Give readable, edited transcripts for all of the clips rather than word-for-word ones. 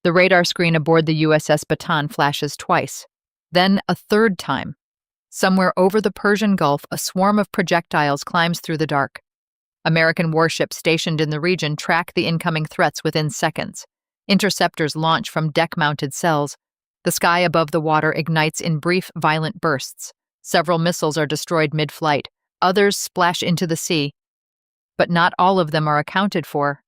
The radar screen aboard the USS Bataan flashes twice, then a third time. Somewhere over the Persian Gulf, a swarm of projectiles climbs through the dark. American warships stationed in the region track the incoming threats within seconds. Interceptors launch from deck-mounted cells. The sky above the water ignites in brief, violent bursts. Several missiles are destroyed mid-flight. Others splash into the sea. But not all of them are accounted for.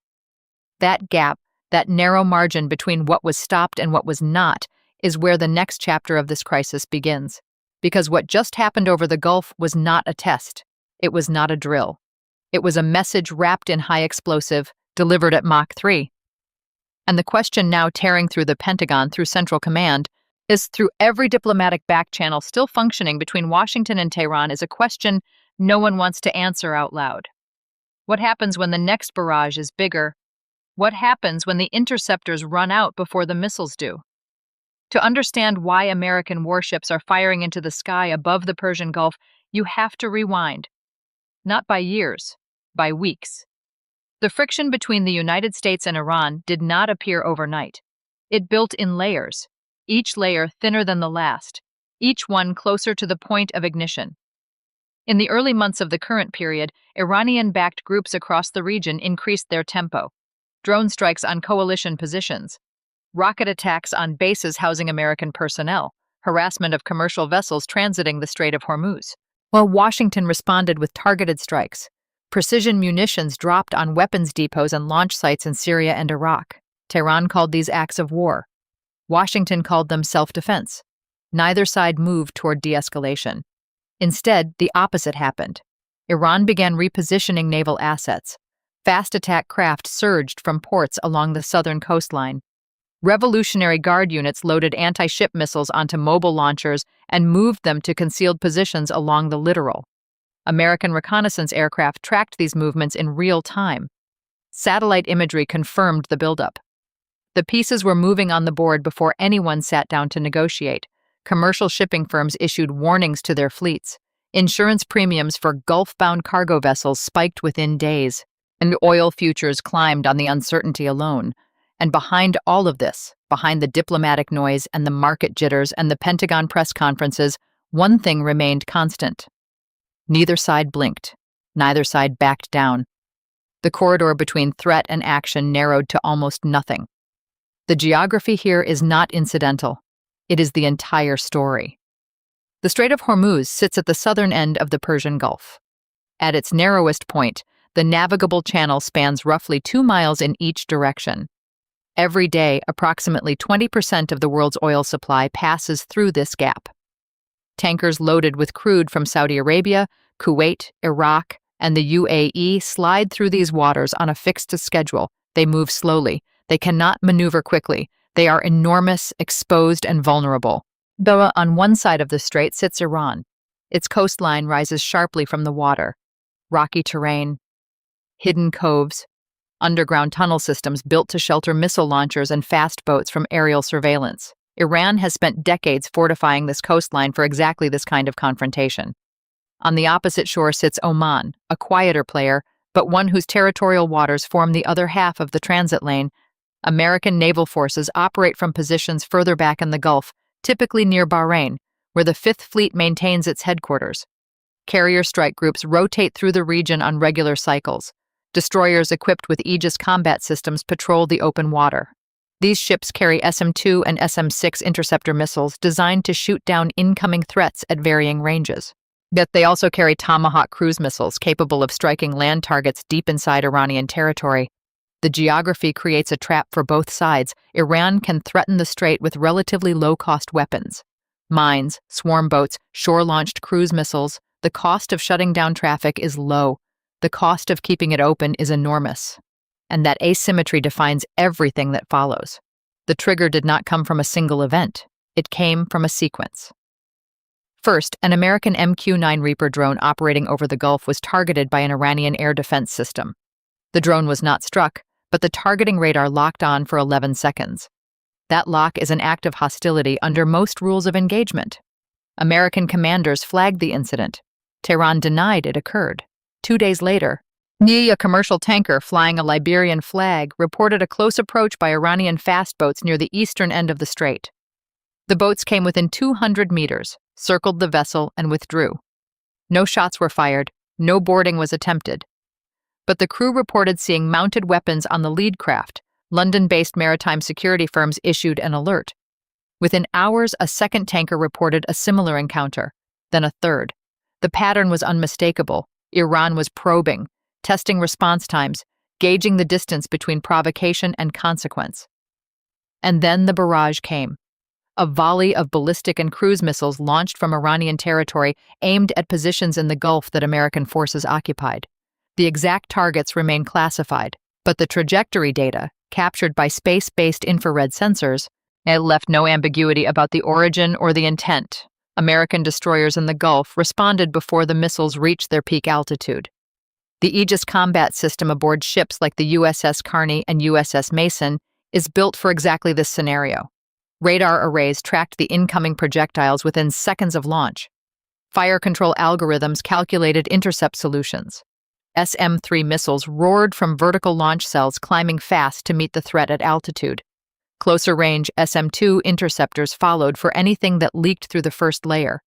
That gap, that narrow margin between what was stopped and what was not, is where the next chapter of this crisis begins. Because what just happened over the Gulf was not a test. It was not a drill. It was a message wrapped in high explosive, delivered at Mach 3. And the question now tearing through the Pentagon, through Central Command, is through every diplomatic back channel still functioning between Washington and Tehran is a question no one wants to answer out loud. What happens when the next barrage is bigger? What happens when the interceptors run out before the missiles do? To understand why American warships are firing into the sky above the Persian Gulf, you have to rewind. Not by years, by weeks. The friction between the United States and Iran did not appear overnight. It built in layers, each layer thinner than the last, each one closer to the point of ignition. In the early months of the current period, Iranian-backed groups across the region increased their tempo. Drone strikes on coalition positions, rocket attacks on bases housing American personnel, harassment of commercial vessels transiting the Strait of Hormuz. While Washington responded with targeted strikes, precision munitions dropped on weapons depots and launch sites in Syria and Iraq. Tehran called these acts of war. Washington called them self-defense. Neither side moved toward de-escalation. Instead, the opposite happened. Iran began repositioning naval assets. Fast attack craft surged from ports along the southern coastline. Revolutionary Guard units loaded anti-ship missiles onto mobile launchers and moved them to concealed positions along the littoral. American reconnaissance aircraft tracked these movements in real time. Satellite imagery confirmed the buildup. The pieces were moving on the board before anyone sat down to negotiate. Commercial shipping firms issued warnings to their fleets. Insurance premiums for Gulf-bound cargo vessels spiked within days, and oil futures climbed on the uncertainty alone. And behind all of this, behind the diplomatic noise and the market jitters and the Pentagon press conferences, one thing remained constant. Neither side blinked. Neither side backed down. The corridor between threat and action narrowed to almost nothing. The geography here is not incidental. It is the entire story. The Strait of Hormuz sits at the southern end of the Persian Gulf. At its narrowest point, the navigable channel spans roughly 2 miles in each direction. Every day, approximately 20% of the world's oil supply passes through this gap. Tankers loaded with crude from Saudi Arabia, Kuwait, Iraq, and the UAE slide through these waters on a fixed schedule. They move slowly. They cannot maneuver quickly. They are enormous, exposed, and vulnerable. Though on one side of the strait sits Iran. Its coastline rises sharply from the water. Rocky terrain, hidden coves, underground tunnel systems built to shelter missile launchers and fast boats from aerial surveillance. Iran has spent decades fortifying this coastline for exactly this kind of confrontation. On the opposite shore sits Oman, a quieter player, but one whose territorial waters form the other half of the transit lane. American naval forces operate from positions further back in the Gulf, typically near Bahrain, where the Fifth Fleet maintains its headquarters. Carrier strike groups rotate through the region on regular cycles. Destroyers equipped with Aegis combat systems patrol the open water. These ships carry SM-2 and SM-6 interceptor missiles designed to shoot down incoming threats at varying ranges. Yet they also carry Tomahawk cruise missiles capable of striking land targets deep inside Iranian territory. The geography creates a trap for both sides. Iran can threaten the strait with relatively low-cost weapons. Mines, swarm boats, shore-launched cruise missiles. The cost of shutting down traffic is low. The cost of keeping it open is enormous. And that asymmetry defines everything that follows. The trigger did not come from a single event. It came from a sequence. First, an American MQ-9 Reaper drone operating over the Gulf was targeted by an Iranian air defense system. The drone was not struck, but the targeting radar locked on for 11 seconds. That lock is an act of hostility under most rules of engagement. American commanders flagged the incident. Tehran denied it occurred. 2 days later, A commercial tanker flying a Liberian flag reported a close approach by Iranian fast boats near the eastern end of the strait. The boats came within 200 meters, circled the vessel, and withdrew. No shots were fired, no boarding was attempted. But the crew reported seeing mounted weapons on the lead craft. London-based maritime security firms issued an alert. Within hours, a second tanker reported a similar encounter, then a third. The pattern was unmistakable. Iran was probing, testing response times, gauging the distance between provocation and consequence. And then the barrage came. A volley of ballistic and cruise missiles launched from Iranian territory aimed at positions in the Gulf that American forces occupied. The exact targets remain classified, but the trajectory data, captured by space-based infrared sensors, left no ambiguity about the origin or the intent. American destroyers in the Gulf responded before the missiles reached their peak altitude. The Aegis combat system aboard ships like the USS Carney and USS Mason is built for exactly this scenario. Radar arrays tracked the incoming projectiles within seconds of launch. Fire control algorithms calculated intercept solutions. SM-3 missiles roared from vertical launch cells, climbing fast to meet the threat at altitude. Closer-range SM-2 interceptors followed for anything that leaked through the first layer.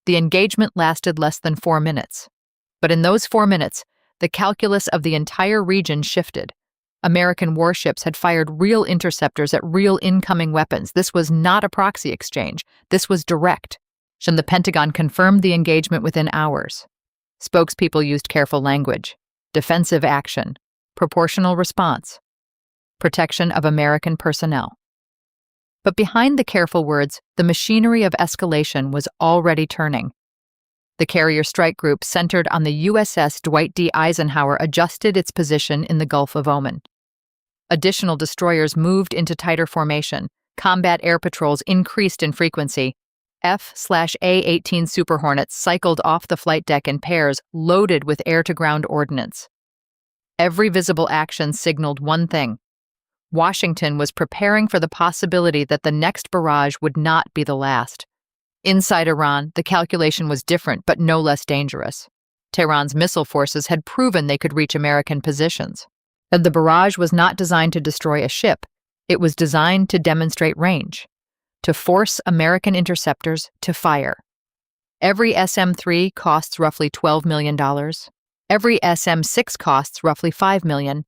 The engagement lasted less than 4 minutes. But in those 4 minutes, the calculus of the entire region shifted. American warships had fired real interceptors at real incoming weapons. This was not a proxy exchange. This was direct. And the Pentagon confirmed the engagement within hours. Spokespeople used careful language: defensive action, proportional response, protection of American personnel. But behind the careful words, the machinery of escalation was already turning. The carrier strike group centered on the USS Dwight D. Eisenhower adjusted its position in the Gulf of Oman. Additional destroyers moved into tighter formation. Combat air patrols increased in frequency. F/A-18 Super Hornets cycled off the flight deck in pairs, loaded with air-to-ground ordnance. Every visible action signaled one thing: Washington was preparing for the possibility that the next barrage would not be the last. Inside Iran, the calculation was different but no less dangerous. Tehran's missile forces had proven they could reach American positions. And the barrage was not designed to destroy a ship. It was designed to demonstrate range, to force American interceptors to fire. Every SM-3 costs roughly $12 million. Every SM-6 costs roughly $5 million.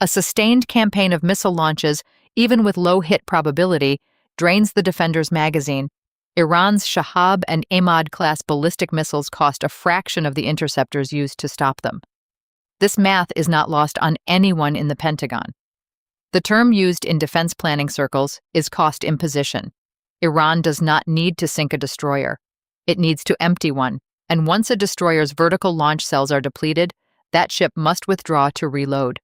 A sustained campaign of missile launches, even with low hit probability, drains the defender's magazine. Iran's Shahab and Ahmad-class ballistic missiles cost a fraction of the interceptors used to stop them. This math is not lost on anyone in the Pentagon. The term used in defense planning circles is cost imposition. Iran does not need to sink a destroyer. It needs to empty one, and once a destroyer's vertical launch cells are depleted, that ship must withdraw to reload.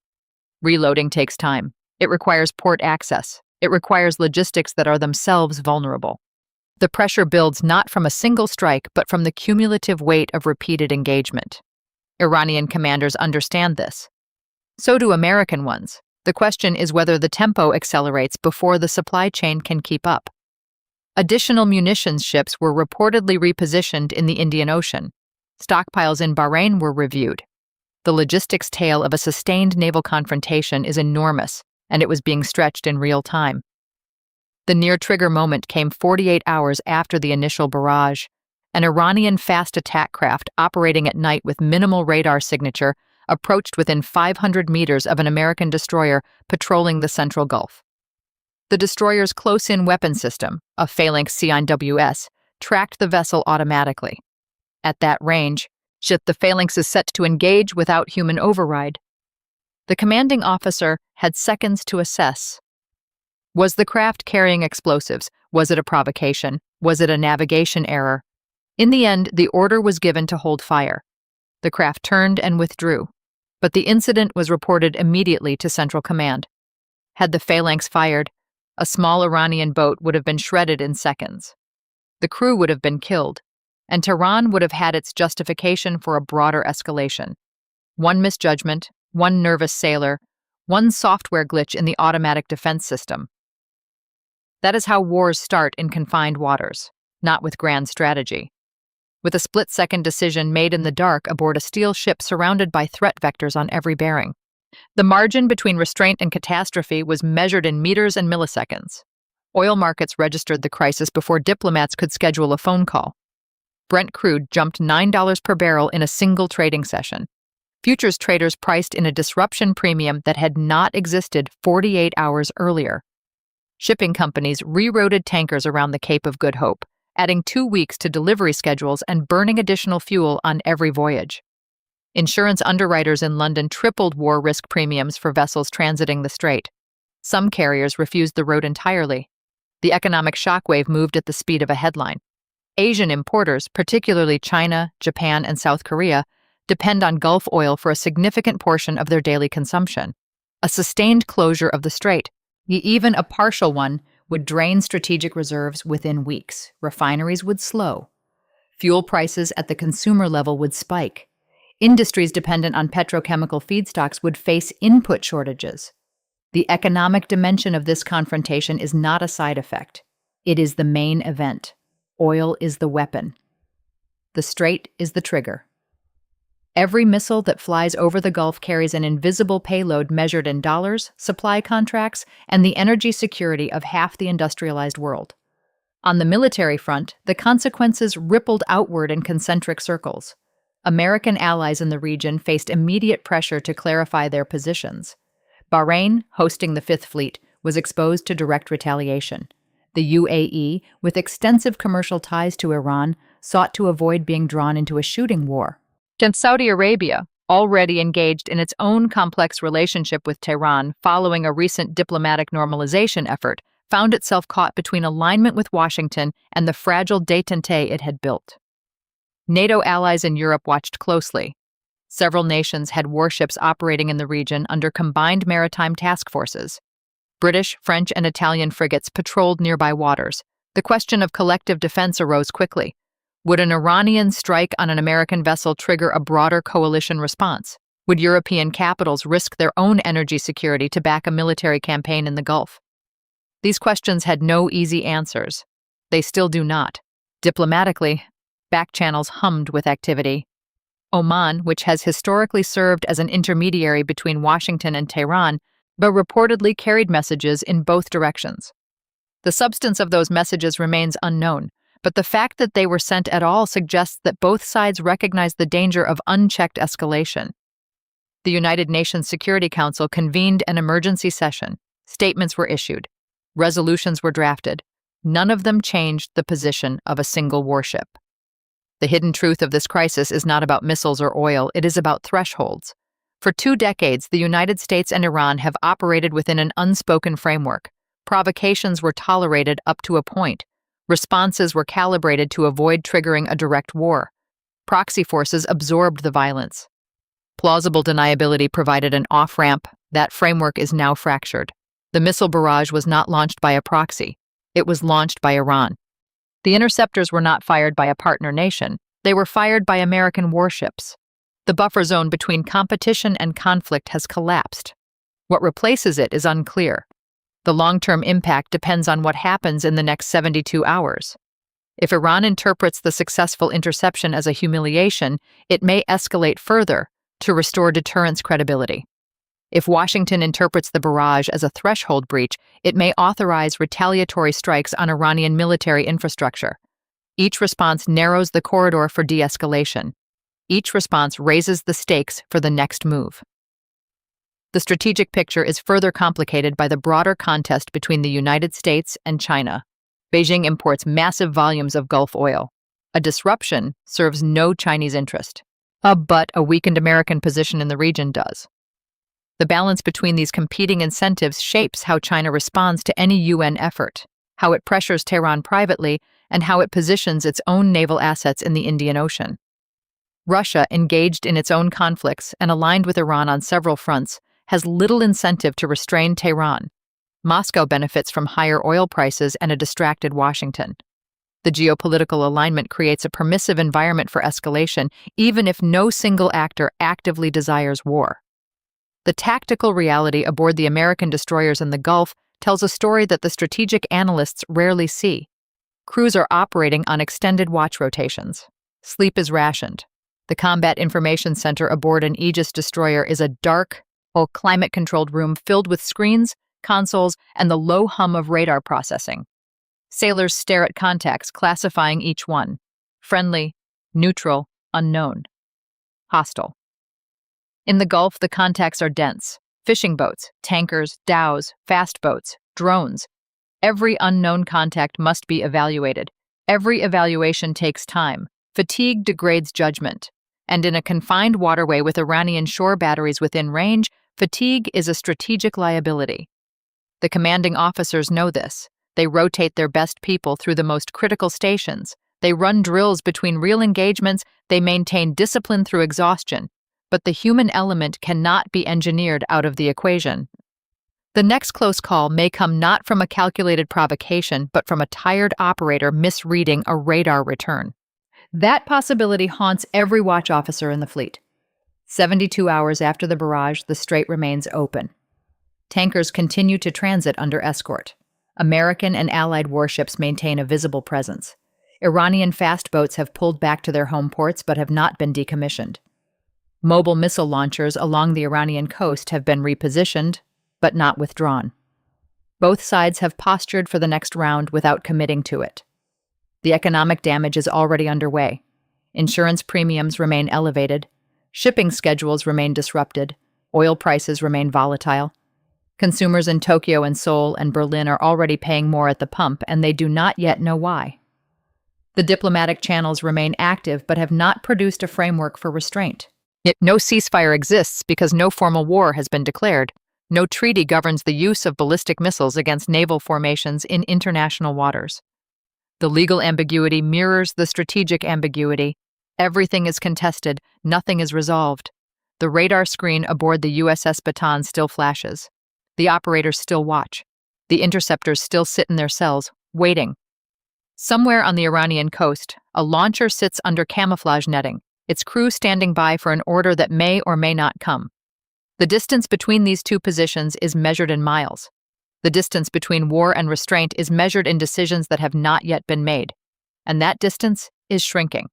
Reloading takes time. It requires port access. It requires logistics that are themselves vulnerable. The pressure builds not from a single strike, but from the cumulative weight of repeated engagement. Iranian commanders understand this. So do American ones. The question is whether the tempo accelerates before the supply chain can keep up. Additional munitions ships were reportedly repositioned in the Indian Ocean. Stockpiles in Bahrain were reviewed. The logistics tail of a sustained naval confrontation is enormous, and it was being stretched in real time. The near-trigger moment came 48 hours after the initial barrage. An Iranian fast attack craft operating at night with minimal radar signature approached within 500 meters of an American destroyer patrolling the Central Gulf. The destroyer's close-in weapon system, a Phalanx C9WS, tracked the vessel automatically. At that range, the Phalanx is set to engage without human override. The commanding officer had seconds to assess. Was the craft carrying explosives? Was it a provocation? Was it a navigation error? In the end, the order was given to hold fire. The craft turned and withdrew, but the incident was reported immediately to Central Command. Had the Phalanx fired, a small Iranian boat would have been shredded in seconds. The crew would have been killed, and Tehran would have had its justification for a broader escalation. One misjudgment, one nervous sailor, one software glitch in the automatic defense system. That is how wars start in confined waters, not with grand strategy. with a split-second decision made in the dark aboard a steel ship surrounded by threat vectors on every bearing. The margin between restraint and catastrophe was measured in meters and milliseconds. Oil markets registered the crisis before diplomats could schedule a phone call. Brent crude jumped $9 per barrel in a single trading session. Futures traders priced in a disruption premium that had not existed 48 hours earlier. Shipping companies rerouted tankers around the Cape of Good Hope, adding 2 weeks to delivery schedules and burning additional fuel on every voyage. Insurance underwriters in London tripled war risk premiums for vessels transiting the strait. Some carriers refused the road entirely. The economic shockwave moved at the speed of a headline. Asian importers, particularly China, Japan, and South Korea, depend on Gulf oil for a significant portion of their daily consumption. A sustained closure of the strait, even a partial one, would drain strategic reserves within weeks. Refineries would slow. Fuel prices at the consumer level would spike. Industries dependent on petrochemical feedstocks would face input shortages. The economic dimension of this confrontation is not a side effect. It is the main event. Oil is the weapon. The strait is the trigger. Every missile that flies over the Gulf carries an invisible payload measured in dollars, supply contracts, and the energy security of half the industrialized world. On the military front, the consequences rippled outward in concentric circles. American allies in the region faced immediate pressure to clarify their positions. Bahrain, hosting the Fifth Fleet, was exposed to direct retaliation. The UAE, with extensive commercial ties to Iran, sought to avoid being drawn into a shooting war. And Saudi Arabia, already engaged in its own complex relationship with Tehran following a recent diplomatic normalization effort, found itself caught between alignment with Washington and the fragile détente it had built. NATO allies in Europe watched closely. Several nations had warships operating in the region under combined maritime task forces. British, French, and Italian frigates patrolled nearby waters. The question of collective defense arose quickly. Would an Iranian strike on an American vessel trigger a broader coalition response? Would European capitals risk their own energy security to back a military campaign in the Gulf? These questions had no easy answers. They still do not. Diplomatically, back channels hummed with activity. Oman, which has historically served as an intermediary between Washington and Tehran, but reportedly carried messages in both directions. The substance of those messages remains unknown, but the fact that they were sent at all suggests that both sides recognize the danger of unchecked escalation. The United Nations Security Council convened an emergency session. Statements were issued. Resolutions were drafted. None of them changed the position of a single warship. The hidden truth of this crisis is not about missiles or oil, it is about thresholds. For 2 decades, the United States and Iran have operated within an unspoken framework. Provocations were tolerated up to a point. Responses were calibrated to avoid triggering a direct war. Proxy forces absorbed the violence. Plausible deniability provided an off-ramp. That framework is now fractured. The missile barrage was not launched by a proxy. It was launched by Iran. The interceptors were not fired by a partner nation. They were fired by American warships. The buffer zone between competition and conflict has collapsed. What replaces it is unclear. The long-term impact depends on what happens in the next 72 hours. If Iran interprets the successful interception as a humiliation, it may escalate further to restore deterrence credibility. If Washington interprets the barrage as a threshold breach, it may authorize retaliatory strikes on Iranian military infrastructure. Each response narrows the corridor for de-escalation. Each response raises the stakes for the next move. The strategic picture is further complicated by the broader contest between the United States and China. Beijing imports massive volumes of Gulf oil. A disruption serves no Chinese interest, but a weakened American position in the region does. The balance between these competing incentives shapes how China responds to any UN effort, how it pressures Tehran privately, and how it positions its own naval assets in the Indian Ocean. Russia, engaged in its own conflicts and aligned with Iran on several fronts, has little incentive to restrain Tehran. Moscow benefits from higher oil prices and a distracted Washington. The geopolitical alignment creates a permissive environment for escalation, even if no single actor actively desires war. The tactical reality aboard the American destroyers in the Gulf tells a story that the strategic analysts rarely see. Crews are operating on extended watch rotations. Sleep is rationed. The Combat Information Center aboard an Aegis destroyer is a dark, climate-controlled room filled with screens, consoles, and the low hum of radar processing. Sailors stare at contacts, classifying each one: friendly, neutral, unknown, hostile. In the Gulf, the contacts are dense: fishing boats, tankers, dhows, fast boats, drones. Every unknown contact must be evaluated. Every evaluation takes time. Fatigue degrades judgment. And in a confined waterway with Iranian shore batteries within range, fatigue is a strategic liability. The commanding officers know this. They rotate their best people through the most critical stations. They run drills between real engagements. They maintain discipline through exhaustion. But the human element cannot be engineered out of the equation. The next close call may come not from a calculated provocation, but from a tired operator misreading a radar return. That possibility haunts every watch officer in the fleet. 72 hours after the barrage, the strait remains open. Tankers continue to transit under escort. American and Allied warships maintain a visible presence. Iranian fast boats have pulled back to their home ports but have not been decommissioned. Mobile missile launchers along the Iranian coast have been repositioned, but not withdrawn. Both sides have postured for the next round without committing to it. The economic damage is already underway. Insurance premiums remain elevated. Shipping schedules remain disrupted. Oil prices remain volatile. Consumers in Tokyo and Seoul and Berlin are already paying more at the pump, and they do not yet know why. The diplomatic channels remain active but have not produced a framework for restraint. Yet no ceasefire exists because no formal war has been declared. No treaty governs the use of ballistic missiles against naval formations in international waters. The legal ambiguity mirrors the strategic ambiguity. Everything is contested, nothing is resolved. The radar screen aboard the USS Bataan still flashes. The operators still watch. The interceptors still sit in their cells, waiting. Somewhere on the Iranian coast, a launcher sits under camouflage netting, its crew standing by for an order that may or may not come. The distance between these two positions is measured in miles. The distance between war and restraint is measured in decisions that have not yet been made. And that distance is shrinking.